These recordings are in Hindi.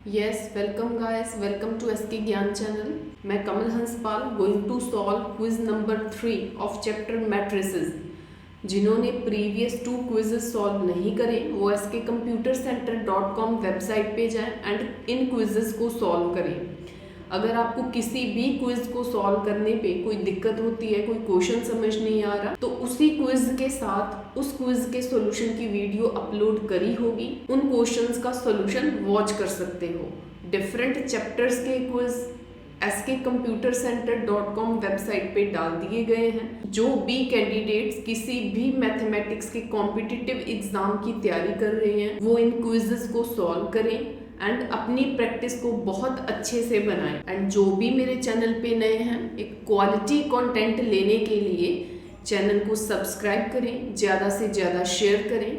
Yes, welcome guys, welcome to SK Gyan channel. मैं Kamal Hanspal going to solve quiz number 3 of chapter matrices. जिन्होंने प्रीवियस 2 क्विजेस सॉल्व नहीं करे वो skcomputercenter.com वेबसाइट पे जाएं एंड इन क्विजेस को सॉल्व करें। अगर आपको किसी भी क्विज को सॉल्व करने पे कोई दिक्कत होती है, कोई क्वेश्चन समझ नहीं आ रहा, तो उसी क्विज के साथ उस क्विज के सॉल्यूशन की वीडियो अपलोड करी होगी। उन क्वेश्चंस का सॉल्यूशन वॉच कर सकते हो। डिफरेंट चैप्टर्स के क्विज skcomputercenter.com वेबसाइट पे डाल दिए गए हैं। जो भी कैंडिडेट्स किसी भी मैथमेटिक्स के कॉम्पिटिटिव एग्जाम की तैयारी कर रहे हैं वो इन क्विजेस को सॉल्व करें एंड अपनी प्रैक्टिस को बहुत अच्छे से बनाएं। एंड जो भी मेरे चैनल पे नए हैं, एक क्वालिटी कंटेंट लेने के लिए चैनल को सब्सक्राइब करें, ज़्यादा से ज़्यादा शेयर करें।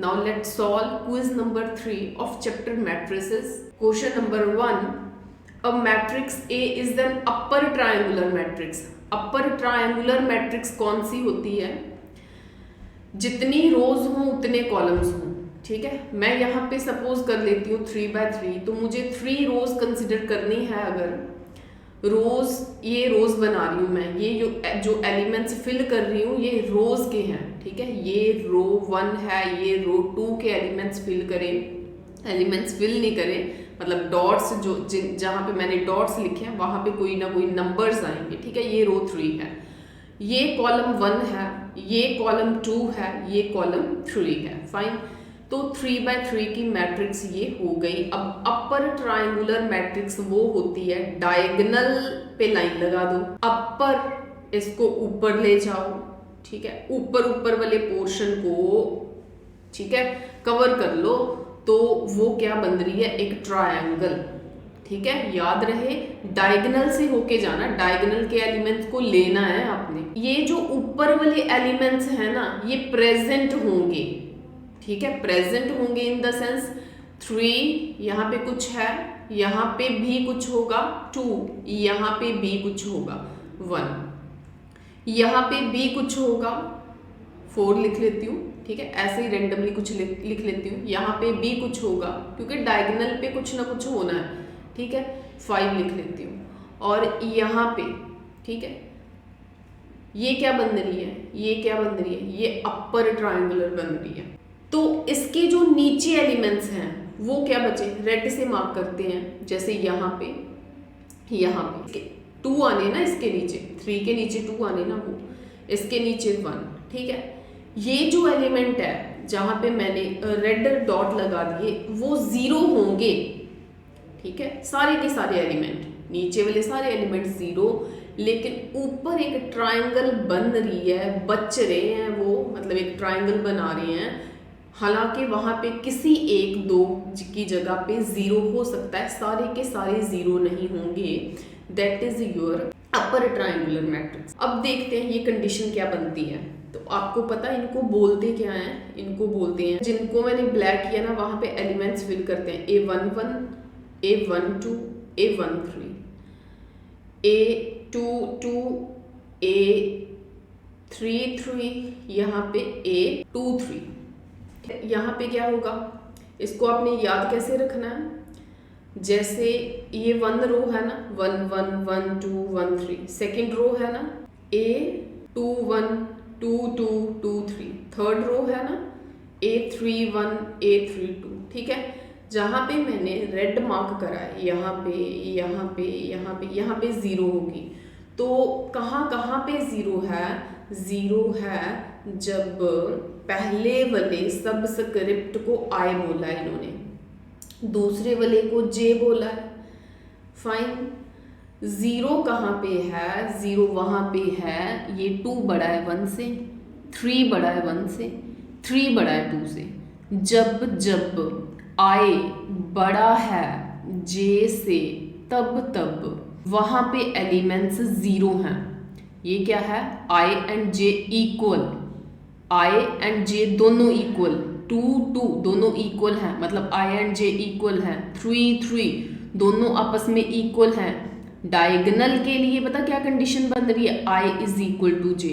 Now let's solve quiz number 3 of chapter matrices. Question number 1, a matrix A is an upper triangular matrix. Upper triangular matrix कौन सी होती है? जितनी रोज हों उतने कॉलम्स हों। ठीक है, मैं यहाँ पे सपोज कर लेती हूँ 3x3, तो मुझे 3 रोज कंसिडर करनी है। अगर रोज, ये रोज बना रही हूँ मैं, ये जो एलिमेंट्स फिल कर रही हूँ ये रोज के हैं। ठीक है, ये रो 1 है, ये रो 2 के एलिमेंट्स फिल करें। एलिमेंट्स फिल नहीं करें मतलब डॉट्स, जो जहाँ पे मैंने डॉट्स लिखे हैं वहाँ पे कोई ना कोई नंबर्स आएंगे। ठीक है, ये रो 3 है, ये कॉलम 1 है, ये कॉलम 2 है, ये कॉलम 3 है। फाइन, तो 3x3 की मैट्रिक्स ये हो गई। अब अपर ट्रायंगुलर मैट्रिक्स वो होती है, डायगोनल पे लाइन लगा दो, अपर इसको ऊपर ले जाओ। ठीक है, ऊपर वाले पोर्शन को, ठीक है, कवर कर लो, तो वो क्या बन रही है? एक ट्रायंगल। ठीक है, याद रहे डायगोनल से होके जाना, डायगोनल के एलिमेंट्स को लेना है आपने। ये जो ऊपर वाले एलिमेंट्स हैं ना, ये प्रेजेंट होंगे। ठीक है, प्रेजेंट होंगे इन द सेंस 3 यहाँ पे कुछ है, यहाँ पे भी कुछ होगा, 2 यहाँ पे भी कुछ होगा, 1 यहाँ पे भी कुछ होगा, 4 लिख लेती हूँ। ठीक है, ऐसे ही रेंडमली कुछ लिख लेती हूँ। यहाँ पे भी कुछ होगा क्योंकि डायगोनल पे कुछ ना कुछ होना है। ठीक है, 5 लिख लेती हूँ। और यहाँ पे, ठीक है, ये क्या बन रही है? ये क्या बन रही है? ये अपर ट्रायंगुलर बन रही है। तो इसके जो नीचे एलिमेंट्स हैं वो क्या बचे? रेड से मार्क करते हैं। जैसे यहाँ पे 2 आने ना, इसके नीचे 3 के नीचे 2 आने ना, वो इसके नीचे 1। ठीक है, ये जो एलिमेंट है जहाँ पे मैंने रेड डॉट लगा दिए वो 0 होंगे। ठीक है, सारे के सारे एलिमेंट, नीचे वाले सारे एलिमेंट 0, लेकिन ऊपर एक ट्रायंगल बन रही है, बच रहे हैं वो, मतलब एक ट्रायंगल बना रहे हैं। हालांकि वहां पे किसी 1-2 की जगह पे 0 हो सकता है, सारे के सारे 0 नहीं होंगे। That is your upper triangular matrix. अब देखते हैं ये कंडीशन क्या बनती है। तो आपको पता है इनको बोलते क्या हैं? इनको बोलते हैं, जिनको मैंने ब्लैक किया ना वहां पे एलिमेंट्स फिल करते हैं। A11, A12, A13, A22, A33, यहाँ पे A23। यहाँ पे क्या होगा? इसको आपने याद कैसे रखना है? जैसे ये 1 रो है ना, 1 1 1 2 1 3, सेकेंड रो है ना A21 2 2 2 3, थर्ड रो है ना A31 A32। ठीक है, जहाँ पे मैंने रेड मार्क करा है, यहाँ पे 0 होगी। तो कहाँ पे 0 है? 0 है जब पहले वाले सबस्क्रिप्ट को I बोला है इन्होंने, दूसरे वाले को J बोला है। फाइन, 0 कहाँ पे है? 0 वहाँ पे है, ये 2 बड़ा है 1 से, 3 बड़ा है 1 से, 3 बड़ा है 2 से। जब I बड़ा है J से, तब वहाँ पे एलिमेंट्स 0 हैं। ये क्या है? I and J equal, I and J दोनों इक्वल, 2 2 दोनों इक्वल हैं, मतलब I एंड J इक्वल हैं, 3 3 दोनों आपस में इक्वल हैं। डायगोनल के लिए पता क्या कंडीशन बन रही है? I is equal to J।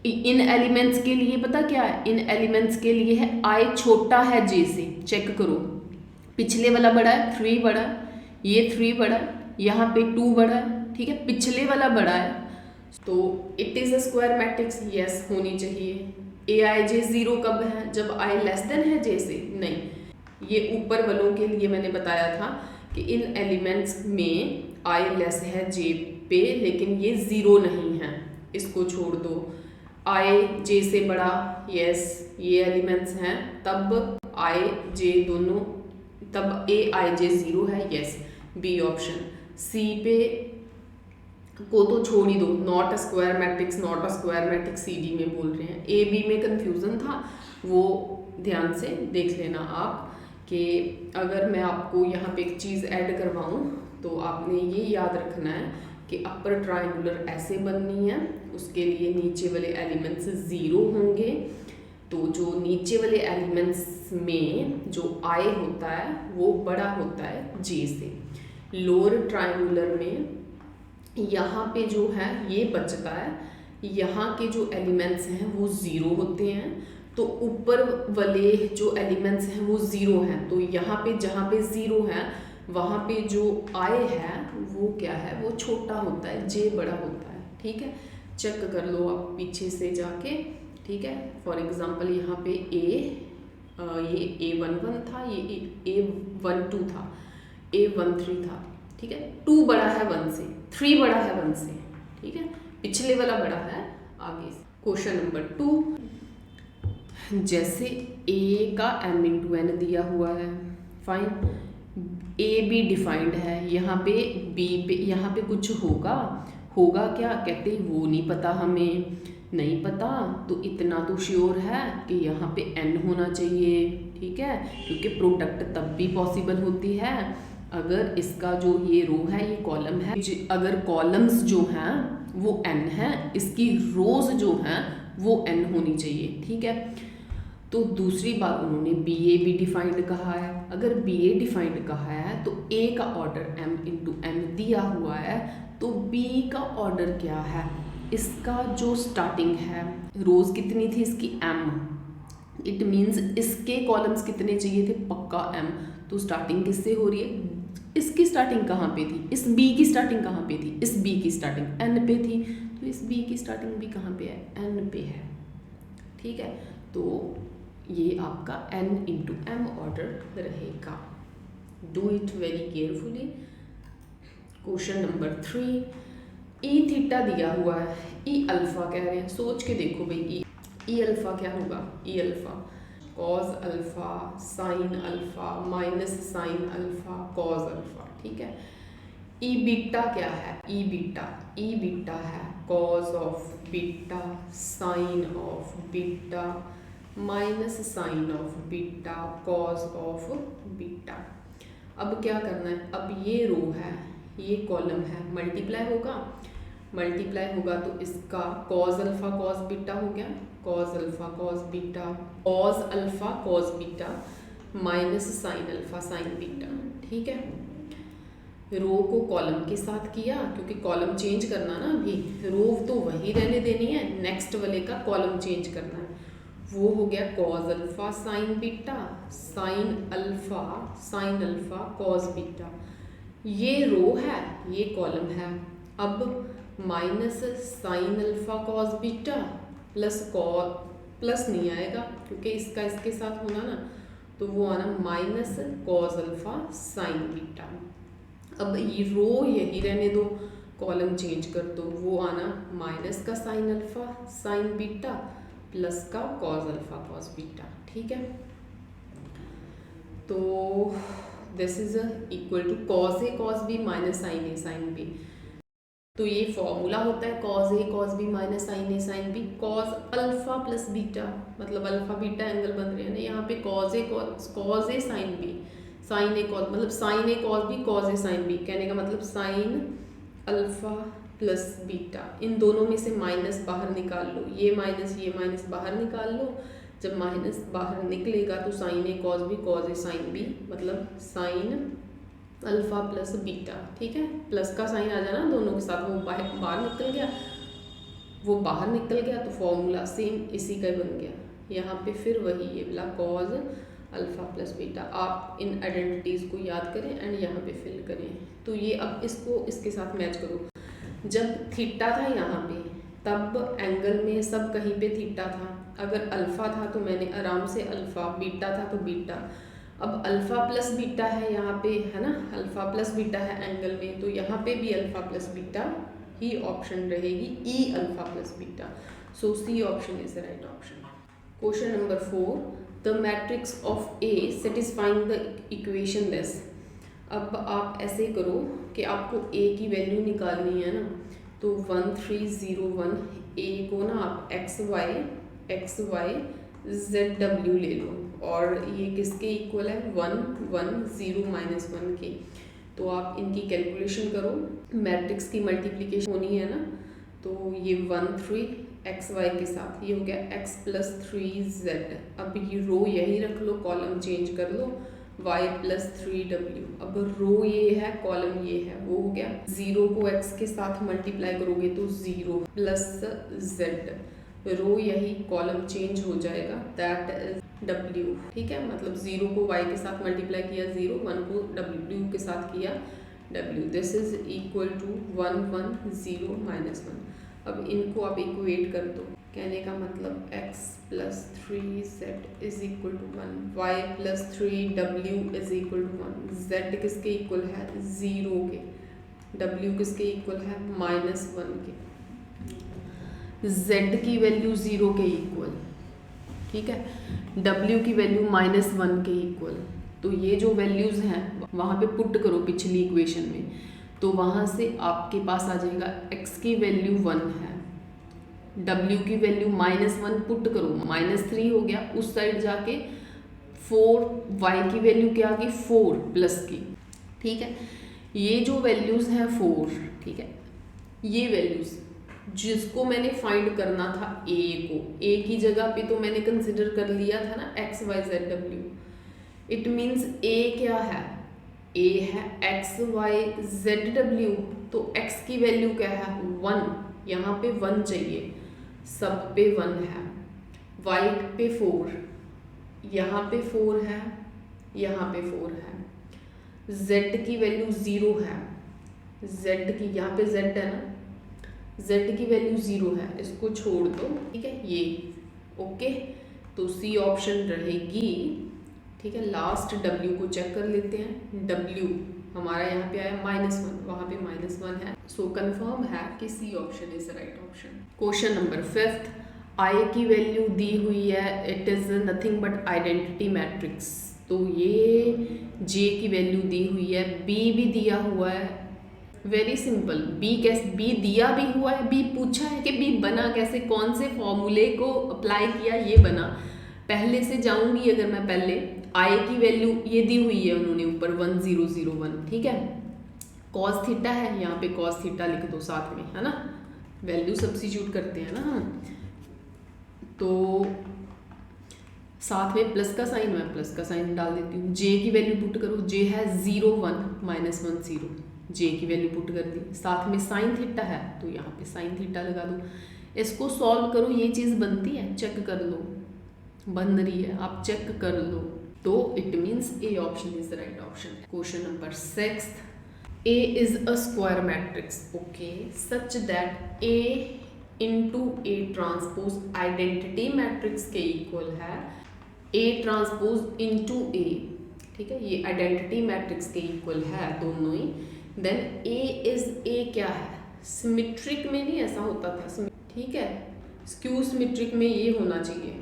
इन एलिमेंट्स के लिए पता क्या है? इन एलिमेंट्स के लिए है I छोटा है J से। चेक करो, पिछले वाला बड़ा है, 3 बड़ा है, ये 3 बड़ा है, यहाँ पे 2 बड़ा है, ठीक है, पिछले वाला बड़ा है, तो it is a square matrix, yes होनी चाहिए। ए आई जे 0 कब है? जब आई लेस देन है जे से, नहीं, ये ऊपर वालों के लिए मैंने बताया था कि इन एलिमेंट्स में आई लेस है जे पे, लेकिन ये 0 नहीं है, इसको छोड़ दो। आई जे से बड़ा, यस ये एलिमेंट्स हैं, तब आई जे दोनों, तब ए आई जे 0 है, यस बी ऑप्शन। सी पे को तो छोड़ ही दो, not a square matrix, not a square matrix C D में बोल रहे हैं। ए बी में कंफ्यूजन था, वो ध्यान से देख लेना आप कि अगर मैं आपको यहाँ पे एक चीज़ ऐड करवाऊँ तो आपने ये याद रखना है कि अपर ट्राइंगुलर ऐसे बननी है, उसके लिए नीचे वाले एलिमेंट्स 0 होंगे, तो जो नीचे वाले एलिमेंट्स में जो आई होता है वो बड़ा होता है जे से। लोअर ट्राइंगुलर में यहाँ पे जो है ये बचता है, यहाँ के जो एलिमेंट्स हैं वो 0 होते हैं, तो ऊपर वाले जो एलिमेंट्स हैं वो 0 हैं, तो यहाँ पे जहाँ पे 0 है वहाँ पे जो आई है वो क्या है, वो छोटा होता है, जे बड़ा होता है, ठीक है। चेक कर लो आप पीछे से जाके, ठीक है। फॉर एग्जांपल यहाँ पे ये A11 था, ये A12 था, A13 था, ठीक है। 2 बड़ा है 1 से, 3 बड़ा है 1 से, ठीक है, पिछले वाला बड़ा है आगे से। क्वेश्चन नंबर 2, जैसे A का m इंटू n दिया हुआ है, फाइन, A भी डिफाइंड है, यहाँ पे B पे, यहाँ पे कुछ होगा, होगा क्या, कहते वो नहीं पता, हमें नहीं पता, तो इतना तो श्योर है कि यहाँ पे n होना चाहिए, ठीक है, क्योंकि प्रोडक्ट तब भी पॉसिबल होती है अगर इसका जो ये रो है ये कॉलम है, अगर कॉलम्स जो हैं वो n है, इसकी रोज जो हैं वो n होनी चाहिए, ठीक है। तो दूसरी बात उन्होंने बी ए भी डिफाइंड कहा है, अगर बी ए डिफाइंड कहा है तो ए का ऑर्डर m इंटू n दिया हुआ है, तो बी का ऑर्डर क्या है, इसका जो स्टार्टिंग है, रोज कितनी थी इसकी m, इट मीन्स इसके कॉलम्स कितने चाहिए थे, पक्का m, तो स्टार्टिंग किससे हो रही है, इसकी स्टार्टिंग कहाँ पे थी, इस b की स्टार्टिंग कहाँ पे थी, इस b की स्टार्टिंग n पे थी, तो इस b की स्टार्टिंग भी कहाँ पे है, n पे है, ठीक है। तो ये आपका n इंटू m ऑर्डर रहेगा, do it very carefully. Question number 3, E theta दिया हुआ है, ई अल्फा कह रहे हैं, सोच के देखो भाई ई अल्फा क्या होगा, E alpha cos alpha sin alpha minus sin alpha cos alpha, ठीक है। ई बीटा क्या है, ई बीटा है cos of beta sin of beta minus sin of beta cos of beta. अब क्या करना है, अब ये रो है ये कॉलम है, मल्टीप्लाई होगा तो इसका कॉज अल्फा कॉज बीटा हो गया, cause alpha cos beta, cause alpha cos beta minus sin alpha sin beta, ठीक है। रो को कॉलम के साथ किया, क्योंकि कॉलम चेंज करना ना, अभी रो तो वही रहने देनी है, नेक्स्ट वाले का कॉलम चेंज करना है, वो हो गया cause alpha sin beta sine alpha cos beta, ये रो है ये कॉलम है। अब minus sin alpha cos beta plus नहीं आएगा क्योंकि इसका इसके साथ होना ना, तो वो आना minus cos alpha sin beta. अब ये रो यही रहने दो, कॉलम चेंज कर दो, वो आना माइनस का sin alpha sin beta plus का कॉज अल्फा कॉज बीटा, ठीक है। तो this is equal to cos A cos B minus sin A sin B, तो ये फॉर्मूला होता है cos A cos B minus sin A sin B, cos alpha plus beta, मतलब अल्फा बीटा एंगल बन रहे हैं ना यहाँ पे, cos A sin B sin A cos, मतलब sin A cos be cause A sin B, कहने का मतलब साइन अल्फा प्लस बीटा, इन दोनों में से माइनस बाहर निकाल लो, ये माइनस बाहर निकाल लो, जब माइनस बाहर निकलेगा तो sign A cause A sin B, मतलब साइन अल्फा प्लस बीटा, ठीक है। प्लस का साइन आ जाना दोनों के साथ, वो बाहर निकल गया, तो फॉर्मूला सेम इसी का बन गया, यहाँ पे फिर वही ये वाला कॉज अल्फ़ा प्लस बीटा। आप इन आइडेंटिटीज़ को याद करें एंड यहाँ पे फिल करें। तो ये अब इसको इसके साथ मैच करो। जब थीटा था यहाँ पे तब एंगल में सब कहीं पे थीटा था। अगर अल्फ़ा था तो मैंने आराम से अल्फ़ा, बीटा था तो बीटा। अब अल्फ़ा प्लस बीटा है यहाँ पे, है ना, अल्फ़ा प्लस बीटा है एंगल में, तो यहाँ पे भी अल्फ़ा प्लस बीटा ही ऑप्शन रहेगी, E alpha plus beta. So C option is the right option. Question number 4, the matrix of A satisfying the equation this. अब आप ऐसे करो कि आपको ए की वैल्यू निकालनी है ना, तो 1 3 0 1 ए को ना आप एक्स वाई जेड डब्ल्यू ले लो, और ये किसके इक्वल है, 1 1 0 -1 के। तो आप इनकी कैलकुलेशन करो, मैट्रिक्स की मल्टीप्लिकेशन होनी है ना, तो ये 1 3 एक्स वाई के साथ ये हो गया x प्लस 3z। अब ये रो यही रख लो, कॉलम चेंज कर लो, y प्लस 3w। अब रो ये है, कॉलम ये है, वो हो गया। 0 को x के साथ मल्टीप्लाई करोगे तो 0 प्लस z, रो यही, कॉलम चेंज हो जाएगा, दैट इज w। ठीक है, मतलब 0 को y के साथ मल्टीप्लाई किया 0, 1 को w के साथ किया w। This is equal to 1 1 0 -1। अब इनको आप इक्वेट कर दो, कहने का मतलब x plus 3z is equal to 1, y plus 3w is equal to 1। z किसके इक्वल है, 0 के, w किसके इक्वल है, -1 के। z की वैल्यू 0 के इक्वल, ठीक है, w की वैल्यू -1 के इक्वल। तो ये जो वैल्यूज़ हैं वहाँ पे पुट करो पिछली इक्वेशन में, तो वहाँ से आपके पास आ जाएगा x की वैल्यू 1 है, w की वैल्यू -1 पुट करो, -3 हो गया, उस साइड जाके 4, y की वैल्यू क्या आ गई, 4 प्लस की। ठीक है, ये जो वैल्यूज़ हैं 4, ठीक है, ये वैल्यूज़ जिसको मैंने फाइंड करना था a को, a की जगह पे तो मैंने कंसिडर कर लिया था ना x y z w। It means a क्या है, a है x y z w, तो x की वैल्यू क्या है, 1, यहाँ पे 1 चाहिए, सब पे 1 है, y पे 4, यहाँ पे 4 है, यहाँ पे 4 है, z की वैल्यू 0 है, z की यहाँ पे z है ना, z की वैल्यू 0 है, इसको छोड़ दो, ठीक है, ये ओके। तो सी ऑप्शन रहेगी, ठीक है। लास्ट w को चेक कर लेते हैं, w हमारा यहाँ पे आया -1, वहाँ पे -1 है, सो कंफर्म है कि C option is right option. Question number 5, i की वैल्यू दी हुई है, it is nothing but identity matrix. तो ये j की वैल्यू दी हुई है, b भी दिया हुआ है, वेरी सिंपल, b कैसे, b दिया भी हुआ है, b पूछा है कि b बना कैसे, कौन से फॉर्मूले को अप्लाई किया ये बना। पहले से जाऊंगी अगर मैं, पहले i की वैल्यू ये दी हुई है उन्होंने ऊपर 1001, ठीक है, cos थीटा है, यहाँ पे cos थीटा लिख दो साथ में, है ना, वैल्यू सब्स्टिट्यूट करते हैं ना हम, तो साथ में प्लस का साइन, मैं प्लस का साइन डाल देती हूँ। j की वैल्यू पुट करो, j है 0 1 -1 0, j की वैल्यू पुट कर दी, साथ में साइन थीटा है तो यहाँ पे साइन थीटा लगा दो। इसको सॉल्व करो, ये चीज़ बनती है, चेक कर लो, बन रही है, आप चेक कर लो, तो it means A option is the right option. Question number 6, A is a square matrix, okay, such that A into A transpose identity matrix के इक्वल है ए ट्रांसपोज इंटू ए, ठीक है, ये आइडेंटिटी मैट्रिक्स के इक्वल है दोनों ही। देन ए इज, ए क्या है, सिमेट्रिक में नहीं ऐसा होता था, ठीक है, स्क्यू सिमेट्रिक में ये होना चाहिए,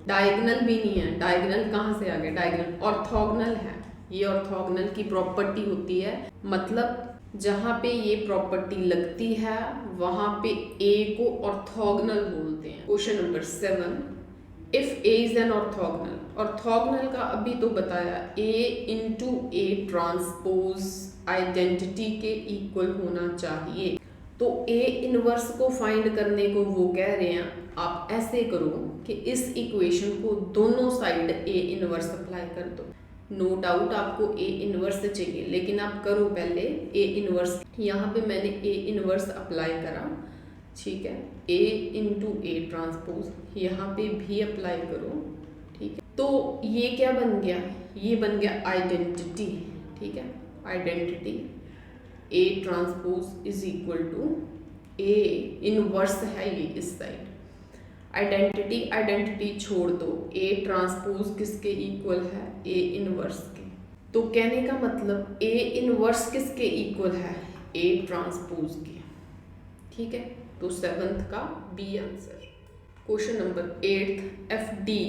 डायगोनल भी नहीं है, डायगोनल कहाँ से आ गया, डायगोनल ऑर्थोगोनल है, ये ऑर्थोगोनल की प्रॉपर्टी होती है, मतलब जहाँ पे ये प्रॉपर्टी लगती है वहाँ पे ए को ऑर्थोगोनल बोलते हैं। Question number 7, if A is an orthogonal, orthogonal का अभी तो बताया, ए इंटू ए ट्रांसपोज आइडेंटिटी के इक्वल होना चाहिए, तो ए इनवर्स को फाइंड करने को वो कह रहे हैं, आप ऐसे करो कि इस इक्वेशन को दोनों साइड ए इनवर्स अप्लाई कर दो। नो डाउट आपको ए इनवर्स चाहिए, लेकिन आप करो पहले ए इनवर्स, यहाँ पे मैंने ए इनवर्स अप्लाई करा, ठीक है, ए इंटू ए ट्रांसपोज यहाँ पे भी अप्लाई करो, ठीक है, तो ये क्या बन गया, ये बन गया आइडेंटिटी, ठीक है, identity A transpose is equal to A inverse है ये इस साइड, आइडेंटिटी छोड़ दो, A ट्रांसपोज किसके इक्वल है, A इनवर्स के। तो कहने का मतलब A इनवर्स किसके इक्वल है, A ट्रांसपोज के, ठीक है। तो 7th का B answer. Question number 8, F D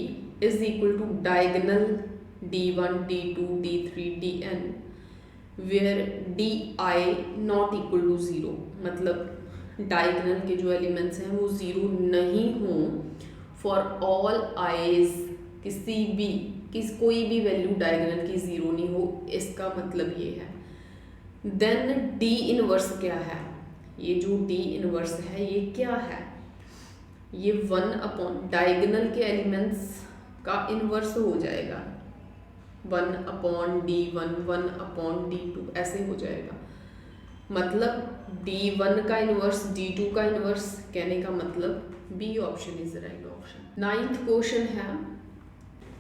is equal to diagonal D1 D2 D3 Dn where Di not equal to 0, मतलब डायगोनल के जो एलिमेंट्स हैं वो 0 नहीं हो फॉर ऑल आईज, कोई भी वैल्यू डायगोनल की 0 नहीं हो, इसका मतलब ये है। देन D इनवर्स क्या है, ये जो D इनवर्स है ये क्या है, ये 1 अपॉन डायगोनल के एलिमेंट्स का इनवर्स हो जाएगा, 1 अपॉन D1 1 अपॉन D2 ऐसे हो जाएगा। मतलब D1 का इनवर्स D2 का इनवर्स, कहने का मतलब B option is the right option. 9th question है,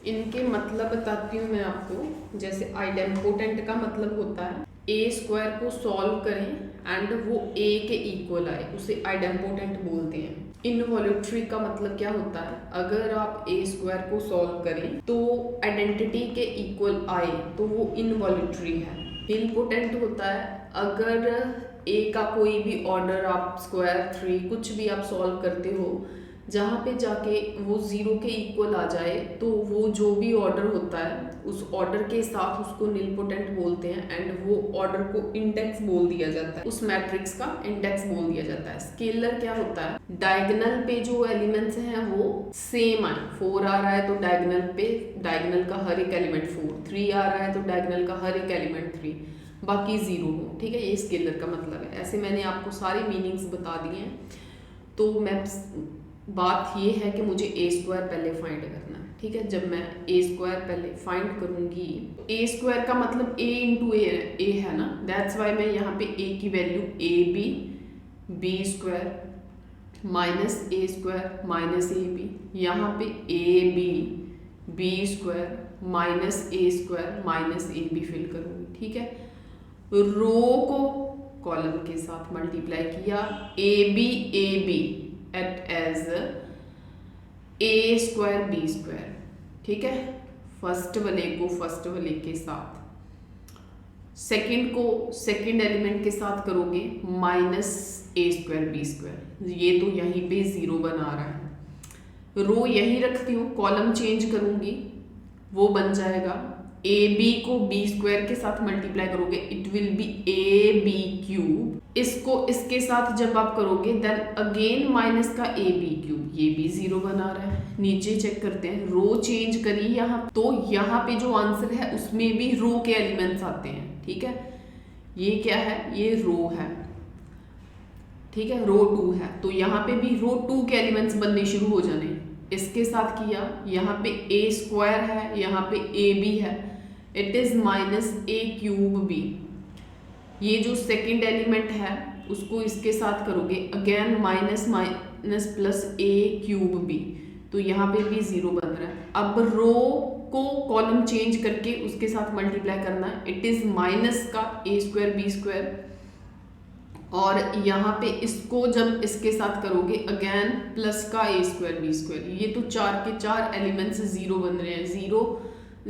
इनके मतलब बताती हूँ मैं आपको। जैसे आइडेम्पोटेंट का मतलब होता है ए स्क्वायर को सॉल्व करें एंड वो ए के इक्वल आए, उसे आइडेम्पोटेंट बोलते हैं। इनवॉल्यूटरी का मतलब क्या होता है, अगर आप ए स्क्वायर को सॉल्व करें तो आइडेंटिटी के इक्वल आए तो वो इनवॉल्यूटरी है। निलपोटेंट होता है अगर ए का कोई भी ऑर्डर आप स्क्वायर 3 कुछ भी आप सॉल्व करते हो, जहाँ पे जाके वो 0 के इक्वल आ जाए तो वो जो भी ऑर्डर होता है उस ऑर्डर के साथ उसको निलपोटेंट बोलते हैं एंड वो ऑर्डर को इंडेक्स बोल दिया जाता है, उस मैट्रिक्स का इंडेक्स बोल दिया जाता है। स्केलर क्या होता है, डायगोनल पे जो एलिमेंट्स हैं वो सेम आए, 4 आ रहा है तो डायगोनल का हर एक एलिमेंट 4, 3 आ रहा है तो डायगोनल का हर एक एलिमेंट 3, बाकी 0 हो, ठीक है। ये स्केलर का मतलब है। ऐसे मैंने आपको सारे मीनिंग्स बता दिए हैं। तो मैं बात ये है कि मुझे ए स्क्वायर पहले फाइंड करना है, ठीक है। जब मैं ए स्क्वायर पहले फाइंड करूंगी, ए स्क्वायर का मतलब ए इंटू ए है ना, दैट्स वाई मैं यहाँ पे ए की value B square minus A square minus A B, यहाँ पे B square minus A square minus A B fill करूँगी, ठीक है। रो को कॉलम के साथ मल्टीप्लाई किया, A B at as A square B square, ठीक है। फर्स्ट वाले को फर्स्ट वाले के साथ, सेकंड को सेकंड एलिमेंट के साथ करोगे minus A square B square, ये तो यहीं पे 0 बना रहा है। रो यहीं रखती हूँ, कॉलम चेंज करूंगी, वो बन जाएगा ए बी को बी स्क्वायर के साथ मल्टीप्लाई करोगे it will be A B cube, इसको इसके साथ जब आप करोगे देन अगेन माइनस का ए बी क्यूब, ये भी 0 बना रहा है। नीचे चेक करते हैं, रो चेंज करी यहाँ, तो यहाँ पे जो आंसर है उसमें भी रो के एलिमेंट्स आते हैं, ठीक है। ये क्या है, ये रो है, ठीक है, रो 2 है, तो यहाँ पे भी रो 2 के एलिमेंट्स बनने शुरू हो जाने। इसके साथ किया, यहाँ पे ए स्क्वायर है, यहाँ पे ए बी है, it is minus A cube B. ये जो सेकंड एलिमेंट है उसको इसके साथ करोगे again minus plus A cube B, तो यहाँ पे भी 0 बन रहा है। अब रो को कॉलम चेंज करके उसके साथ मल्टीप्लाई करना है, इट इज माइनस का ए स्क्वायर बी स्क्वायर, और यहाँ पे इसको जब इसके साथ करोगे अगेन प्लस का ए स्क्वायर बी स्क्वायर। ये तो 4 के 4 एलिमेंट्स 0 बन रहे हैं, 0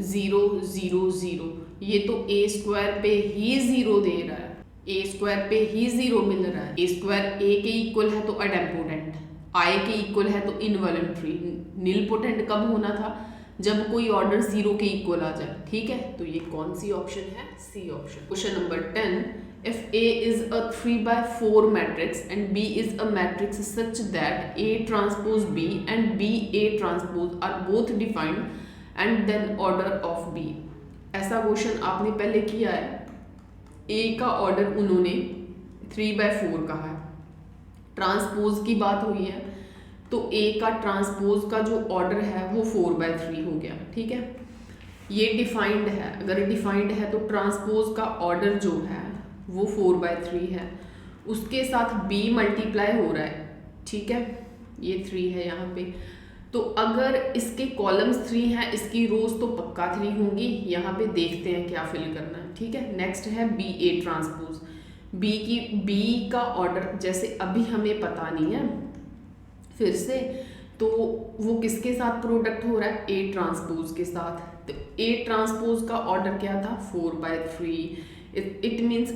0 0 0, ये तो ए स्क्वायर पे ही 0 दे रहा है, ए स्क्वायर पे ही 0 मिल रहा है। ए स्क्वायर ए के इक्वल है तो आइडेम्पोटेंट, आई के इक्वल है तो इनवॉल्यूटरी। निलपोटेंट कब होना था, जब कोई ऑर्डर 0 के इक्वल आ जाए, ठीक है। तो ये कौन सी ऑप्शन है, C option. Question number 10, if A is a 3/4 matrix and B is a matrix such that A transpose B and B A transpose are both defined and then order of B। ऐसा क्वेश्चन आपने पहले किया है। A का ऑर्डर उन्होंने 3/4 कहा है, ट्रांसपोज की बात हुई है, तो A का ट्रांसपोज का जो ऑर्डर है वो 4/3 हो गया, ठीक है। ये डिफाइंड है, अगर डिफाइंड है तो ट्रांसपोज का ऑर्डर जो है वो 4/3 है, उसके साथ b मल्टीप्लाई हो रहा है, ठीक है, ये 3 है यहाँ पे, तो अगर इसके कॉलम्स 3 हैं, इसकी रोज तो पक्का 3 होंगी। यहाँ पे देखते हैं क्या फिल करना है, ठीक है। नेक्स्ट है बी ए ट्रांसपोज। बी का ऑर्डर जैसे अभी हमें पता नहीं है फिर से, तो वो किसके साथ प्रोडक्ट हो रहा है, ए ट्रांसपोज के साथ। तो ए ट्रांसपोज का ऑर्डर क्या था, 4/3। इट मीन्स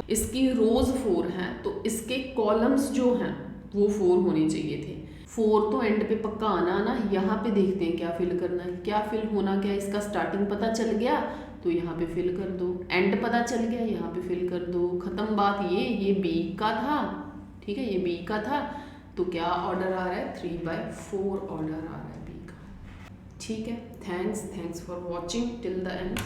इसकी रोज 4 हैं, तो इसके कॉलम्स जो हैं वो 4 होने चाहिए थे। 4 तो एंड पे पक्का आना। यहाँ पे देखते हैं क्या फिल करना है, क्या फिल होना क्या है। इसका स्टार्टिंग पता चल गया तो यहाँ पे फिल कर दो, एंड पता चल गया यहाँ पे फिल कर दो, खत्म बात। ये बी का था, ठीक है, ये बी का था, तो क्या ऑर्डर आ रहा है, 3/4 ऑर्डर आ रहा है बी का, ठीक है। Thanks for watching till the end.